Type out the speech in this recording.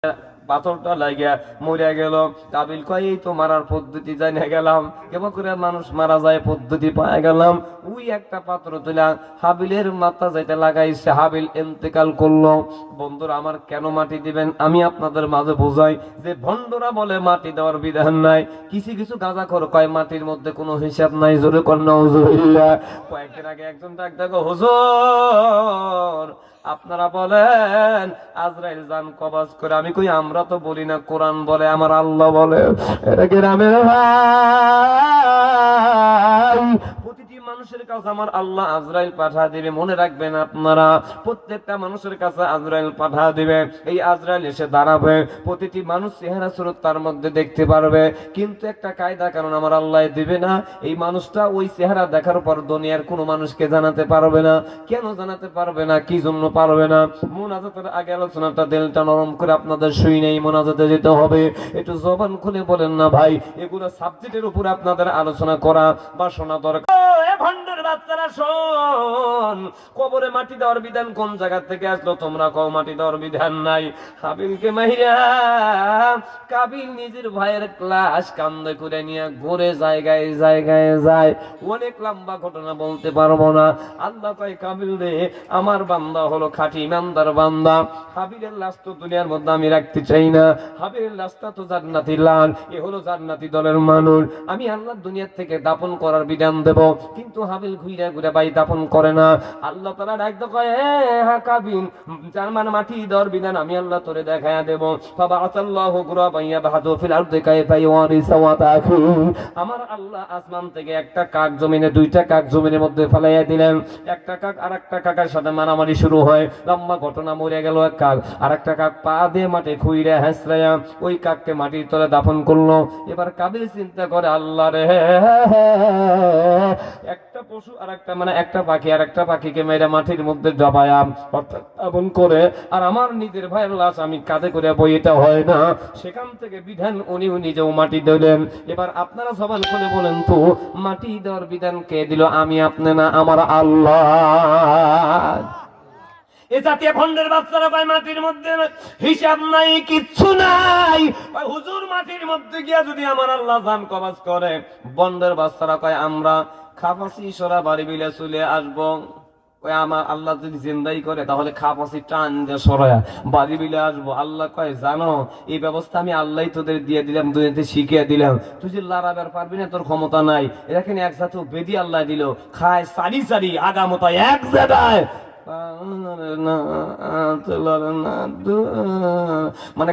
পাথরটা লাগিয়া মরিয়া গেল। কাবিল কয় এই তো মারার পদ্ধতি জানিয়ে গেলাম, কেমন করে মানুষ মারা যায় পদ্ধতি পাওয়া গেলাম। ওই একটা পাথর তুলা হাবিলের মাথা যাইতে লাগাইছে, হাবিল ইন্তেকাল করলো। বন্ধুরা আমার, কেন মাটি দিবেন আমি আপনাদের মাঝে বোঝাই যে ভণ্ডরা বলে মাটি দেওয়ার বিধান নাই। কিছু কিছু গাঁজাখোর কয় মাটির মধ্যে কোনো হিসাব নাই। জোরে কন্যা হুজুরিল্লাহ। কয়েকদিন আগে একজন ডাক দেখো, হুজুর আপনারা বলেন আজরাইল জান কবজ করে। আমি কই আমরা তো বলি না, কোরআন বলে, আমার আল্লাহ বলে। এটা গ্রামের ভাই, প্রতিটি মানুষের কাছে আমার আল্লাহ আজরাইল পাঠা দিবে। মনে রাখবেন আপনারা, প্রত্যেকটা মানুষের কাছে আজরাইল পাঠা দিবে। এই আজরাইল এসে দাঁড়াবে, প্রতিটি মানুষ চেহারা স্বরূপ তার মধ্যে দেখতে পারবে, কিন্তু একটা কায়দা কারণ আমার আল্লাহ দিবে না। এই মানুষটা ওই চেহারা দেখার পর দুনিয়ার কোনো মানুষকে জানাতে পারবে না। কেন জানাতে পারবে না, কি জন্য পারবে না? মোনাজাতের আগে আলোচনাটা দিলটা নরম করে আপনাদের শুই নেই, মোনাজাতে যেতে হবে। একটু জবান খুলে বলেন না ভাই, এগুলো সাবজেক্টের উপর আপনাদের আলোচনা করা বা শোনা দরকার। ভণ্ডের বাচ্চারা শোন, কবরে মাটি দেওয়ার বিধান কোন জায়গা থেকে আসলো? তোমরা কও মাটি দেওয়ার বিধান নাই। হাবিলকে মাইরা কাবিল নিজের ভাইয়ের ক্লাস কান্দে করে নিয়ে ঘুরে জায়গায় জায়গায় যায়। অনেক লম্বা ঘটনা বলতে পারবো না। আল্লাহ কয় কাবিল রে, আমার বান্দা হলো খাঁটি ইমানদার বান্দা। হাবিলের লাশ তো দুনিয়ার মধ্যে আমি রাখতে চাই না। হাবিলের লাশটা তো জান্নাতি লাল, এ হলো জান্নাতি দলের মানুষ। আমি আল্লাহ দুনিয়ার থেকে দাফন করার বিধান দেব, কিন্তু হাবিল ঘুরে ঘুরে ভাই দাফন করে না। আল্লাহ তাআলা ডাকতে কয়, হ্যাঁ কাবিল, যার মানে মাটি দেওয়ার বিধান আমি আল্লাহ তোরে দেখায়া দেব। ফাবাআসাল্লাহু গুরাবান ইয়াবহাতু ফিল আরদি কাইফা ইওয়ারিসু ওয়া তাখু। আমার আল্লাহ আসমান থেকে একটা কাক জমিনে, দুইটা কাক জমিনের মধ্যে ফেলাইয়া দিলেন। একটা কাক আর একটা কাকের সাথে মারামারি শুরু হয়। লম্বা ঘটনা, মরে গেল এক কাক, আর একটা কাক পা দিয়ে মাটি খুইরা হেসরাইয়া ওই কাককে মাটির তলে দাফন করলো। এবার কাবিল চিন্তা করে, আল্লাহ রে, একটা পশু আর একটা মানে একটা পাখি আর একটা পাখিকে মেরে মাটির মধ্যে জবায়া অর্থাৎ দাফন করে, আর আমার নিজের ভাইয়ের লাশ আমি কাঁধে করে বই, এটা হয় না। সেখান থেকে বিধান উনি নিজেও মাটি দিলেন। এবার আপনারা সবাই খুলে বলেন তো, মাটি দেওয়ার বিধান কে দিল? আমি, আপনি না, আমার আল্লাহ। এ জাতীয় ভণ্ডের বাচ্চারা ভাই মাটির মধ্যে হিসাব নাই, কিচ্ছু নাই। হুজুর মাটির মধ্যে গিয়া যদি আমার আল্লাহ জান কবজ করে। ভণ্ডের বাচ্চারা কয় আমরা খাপাসি সরা বাড়ি বিলে চলে আসবো। ওই আমার আল্লাহ যদি জিন্দাই করে তাহলে খাপাসি টান দিয়ে সরায়া বাড়ি বিলে আসবো। আল্লাহ কয় জানো, এই ব্যবস্থা আমি আল্লাহ তোদের দিয়ে দিলাম, দুনিয়াতে শিখিয়ে দিলাম। তুই যে লড়াবার পারবি না, তোর ক্ষমতা নাই। এখানে এক জাতীয় বেদি আল্লাহ দিল, খায় সারি সারি আগামতা এক জায়গায়, মানে